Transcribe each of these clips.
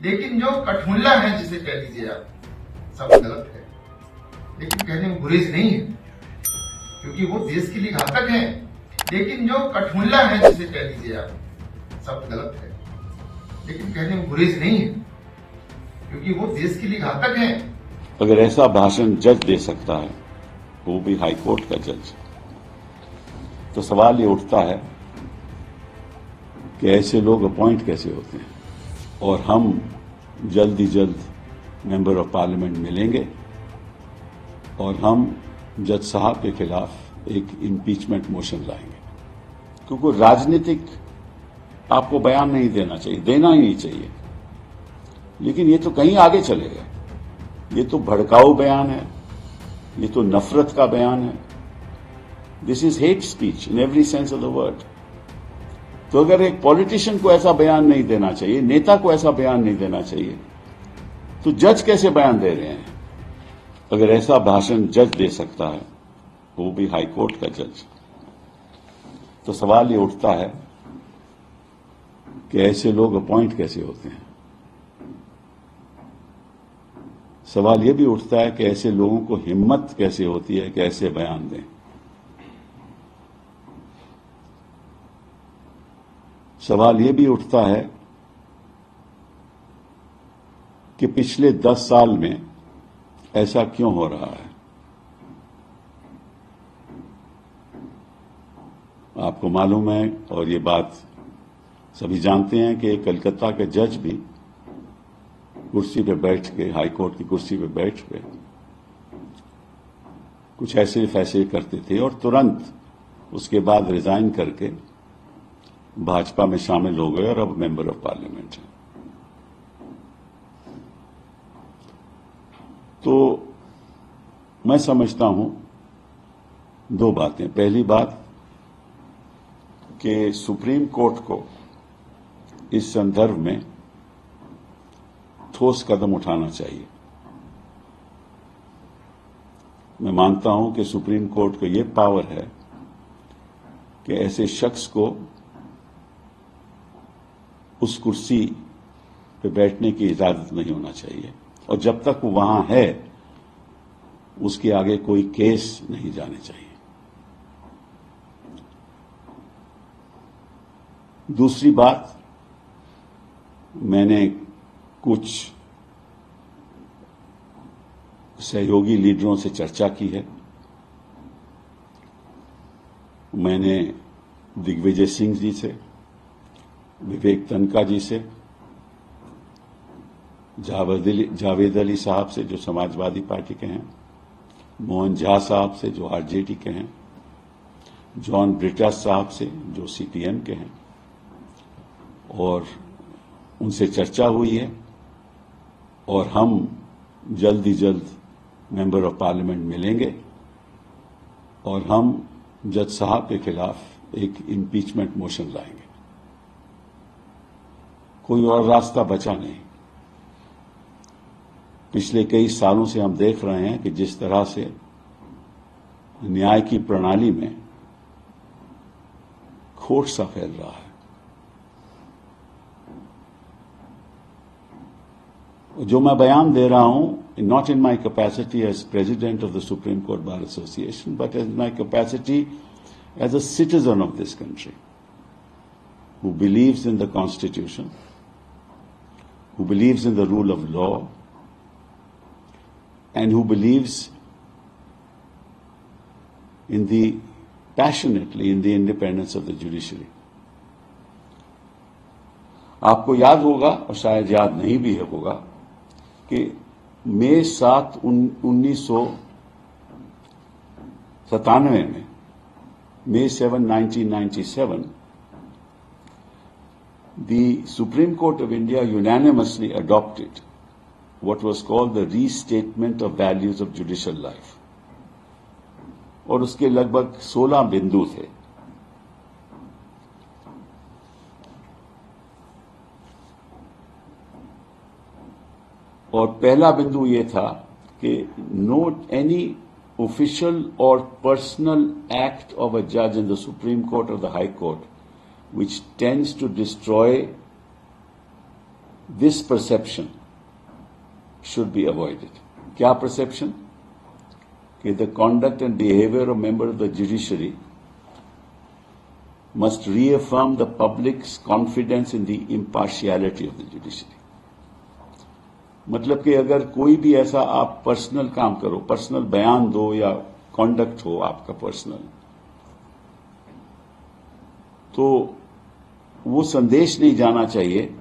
लेकिन जो कठमुल्ला है, जिसे कह लीजिए आप, सब गलत है। लेकिन कहने में गुरेज नहीं है, क्योंकि वो देश के लिए घातक है। लेकिन जो कठमुल्ला है, जिसे कह लीजिए आप, सब गलत है। लेकिन कहने में गुरेज नहीं है, क्योंकि वो देश के लिए घातक है। अगर ऐसा भाषण जज दे सकता है, वो भी हाई कोर्ट का जज, तो सवाल ये उठता है कि ऐसे लोग अपॉइंट कैसे होते हैं। और हम जल्द ही जल्द मेंबर ऑफ पार्लियामेंट मिलेंगे और हम जज साहब के खिलाफ एक इम्पीचमेंट मोशन लाएंगे, क्योंकि राजनीतिक आपको बयान नहीं देना चाहिए, देना ही नहीं चाहिए। लेकिन ये तो कहीं आगे चले गए। ये तो भड़काऊ बयान है, ये तो नफरत का बयान है। This is hate speech in every sense of the word. तो अगर एक पॉलिटिशियन को ऐसा बयान नहीं देना चाहिए, नेता को ऐसा बयान नहीं देना चाहिए, तो जज कैसे बयान दे रहे हैं? अगर ऐसा भाषण जज दे सकता है, वो भी हाई कोर्ट का जज, तो सवाल ये उठता है कि ऐसे लोग अपॉइंट कैसे होते हैं। सवाल ये भी उठता है कि ऐसे लोगों को हिम्मत कैसे होती है कि ऐसे बयान दें। सवाल ये भी उठता है कि पिछले 10 साल में ऐसा क्यों हो रहा है। आपको मालूम है, और ये बात सभी जानते हैं, कि कलकत्ता के जज भी कुर्सी पे बैठ के, हाई कोर्ट की कुर्सी पे बैठ के कुछ ऐसे फैसले करते थे और तुरंत उसके बाद रिजाइन करके भाजपा में शामिल हो गए और अब मेंबर ऑफ पार्लियामेंट हैं। तो मैं समझता हूं दो बातें। पहली बात कि सुप्रीम कोर्ट को इस संदर्भ में ठोस कदम उठाना चाहिए। मैं मानता हूं कि सुप्रीम कोर्ट को यह पावर है कि ऐसे शख्स को उस कुर्सी पे बैठने की इजाजत नहीं होना चाहिए, और जब तक वो वहां है उसके आगे कोई केस नहीं जाने चाहिए। दूसरी बात, मैंने कुछ सहयोगी लीडरों से चर्चा की है। मैंने दिग्विजय सिंह जी से, विवेक तनखा जी से, जावेद अली साहब से जो समाजवादी पार्टी के हैं, मोहन झा साहब से जो आरजेडी के हैं, जॉन ब्रिटास साहब से जो सीपीएम के हैं, और उनसे चर्चा हुई है। और हम जल्द ही जल्द मेंबर ऑफ पार्लियामेंट मिलेंगे और हम जज साहब के खिलाफ एक इम्पीचमेंट मोशन लाएंगे। कोई और रास्ता बचा नहीं। पिछले कई सालों से हम देख रहे हैं कि जिस तरह से न्याय की प्रणाली में खोट सा फैल रहा है। जो मैं बयान दे रहा हूं, not in my capacity as president of the Supreme Court Bar Association, but as my capacity as a citizen of this country who believes in the Constitution, who believes in the rule of law, and who believes passionately in the independence of the judiciary. आपको याद होगा, और शायद याद नहीं भी होगा, कि मई 7, 1997 में, May 7, 1997, the Supreme Court of India unanimously adopted what was called the Restatement of Values of Judicial Life. और उसके लगभग 16 बिंदु थे। और पहला बिंदु ये था कि note any official or personal act of a judge in the Supreme Court or the High Court which tends to destroy this perception should be avoided. क्या perception? कि the conduct and behavior of member of the judiciary must reaffirm the public's confidence in the impartiality of the judiciary. मतलब कि अगर कोई भी ऐसा आप personal काम करो, पर्सनल बयान दो या कॉन्डक्ट हो आपका पर्सनल, तो वो संदेश नहीं जाना चाहिए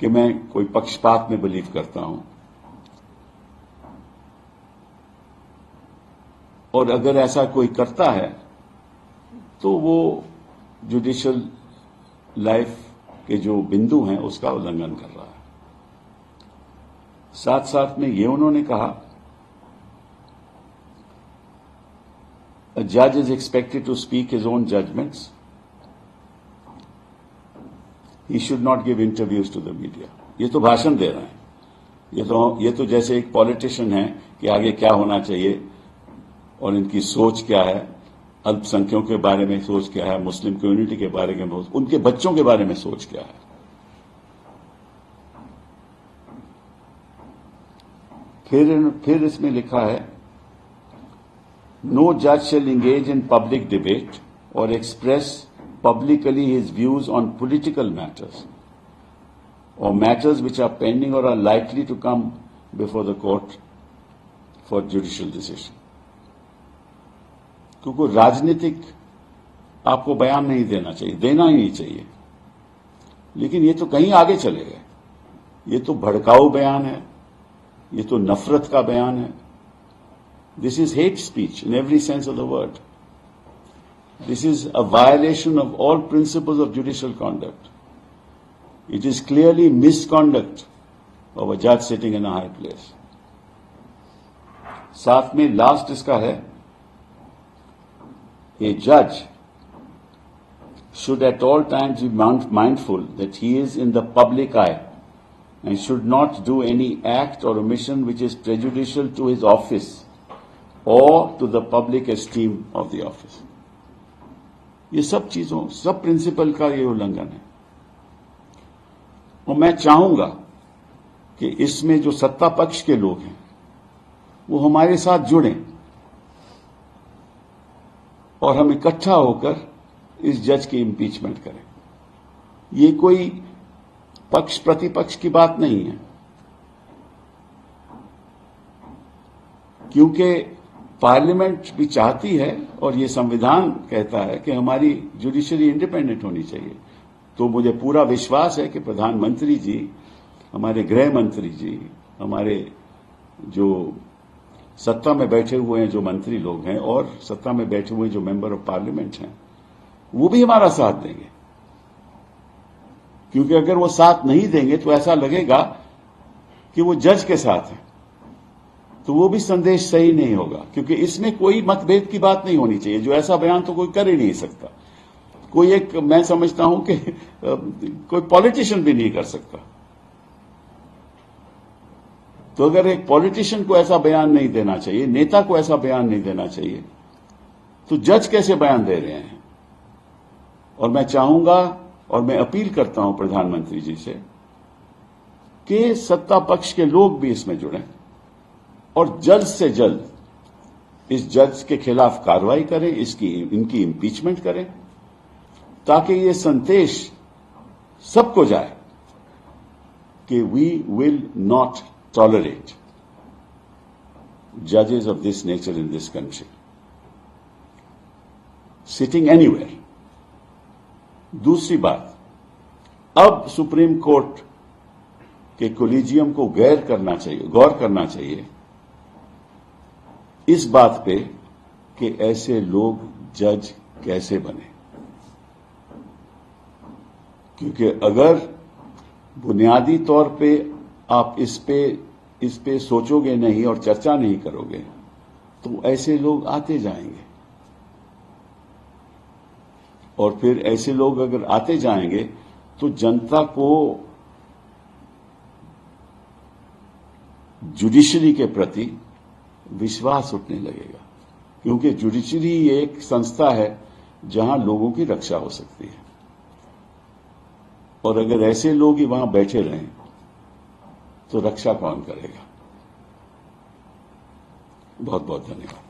कि मैं कोई पक्षपात में बिलीव करता हूं, और अगर ऐसा कोई करता है तो वो जुडिशियल लाइफ के जो बिंदु हैं उसका उल्लंघन कर रहा है। साथ साथ में ये उन्होंने कहा, a judge is expected to speak his own judgments. He should not give interviews to the media. ये तो भाषण दे रहे हैं, ये तो जैसे एक पॉलिटिशियन है कि आगे क्या होना चाहिए और इनकी सोच क्या है, अल्पसंख्यकों के बारे में सोच क्या है, मुस्लिम कम्युनिटी के बारे में, उनके बच्चों के बारे में सोच क्या है। फिर इसमें लिखा है, नो जज शैल एंगेज इन पब्लिक डिबेट और express publicly his views on political matters or matters which are pending or are likely to come before the court for judicial decision. क्योंकि राजनीतिक आपको बयान नहीं देना चाहिए, देना ही नहीं चाहिए, लेकिन ये तो कहीं आगे चले गए। ये तो भड़काऊ बयान है, ये तो नफरत का बयान है। This is hate speech in every sense of the word. This is a violation of all principles of judicial conduct. It is clearly misconduct of a judge sitting in a high place. साथ में last इसका है, a judge should at all times be mindful that he is in the public eye and should not do any act or omission which is prejudicial to his office or to the public esteem of the office. ये सब चीजों, सब principal का ये उल्लंघन है। और मैं चाहूंगा कि इसमें जो सत्ता पक्ष के लोग हैं वो हमारे साथ जुड़ें और हम इकट्ठा होकर इस जज की इम्पीचमेंट करें। ये कोई पक्ष प्रतिपक्ष की बात नहीं है, क्योंकि पार्लियामेंट भी चाहती है और ये संविधान कहता है कि हमारी जुडिशरी इंडिपेंडेंट होनी चाहिए। तो मुझे पूरा विश्वास है कि प्रधानमंत्री जी, हमारे गृह मंत्री जी, हमारे जो सत्ता में बैठे हुए हैं जो मंत्री लोग हैं और सत्ता में बैठे हुए जो मेंबर ऑफ पार्लियामेंट हैं, वो भी हमारा साथ देंगे। क्योंकि अगर वो साथ नहीं देंगे तो ऐसा लगेगा कि वो जज के साथ है, तो वो भी संदेश सही नहीं होगा। क्योंकि इसमें कोई मतभेद की बात नहीं होनी चाहिए। जो ऐसा बयान तो कोई कर ही नहीं सकता। कोई एक, मैं समझता हूं कि कोई पॉलिटिशियन भी नहीं कर सकता। तो अगर एक पॉलिटिशियन को ऐसा बयान नहीं देना चाहिए, नेता को ऐसा बयान नहीं देना चाहिए, तो जज कैसे बयान दे रहे हैं? और मैं चाहूंगा और मैं अपील करता हूं प्रधानमंत्री जी से कि सत्ता पक्ष के लोग भी इसमें जुड़ें और जल्द से जल्द इस जज के खिलाफ कार्रवाई करें, इनकी इम्पीचमेंट करें, ताकि ये संदेश सबको जाए कि वी विल नॉट टॉलरेट जजेस of this nature in this country sitting anywhere. दूसरी बात, अब सुप्रीम कोर्ट के कोलिजियम को गौर करना चाहिए इस बात पे कि ऐसे लोग जज कैसे बने। क्योंकि अगर बुनियादी तौर पे आप इस पे सोचोगे नहीं और चर्चा नहीं करोगे तो ऐसे लोग आते जाएंगे, और फिर ऐसे लोग अगर आते जाएंगे तो जनता को जुडिशरी के प्रति विश्वास उठने लगेगा। क्योंकि जुडिशरी एक संस्था है जहां लोगों की रक्षा हो सकती है। और अगर ऐसे लोग ही वहां बैठे रहें तो रक्षा कौन करेगा? बहुत बहुत धन्यवाद।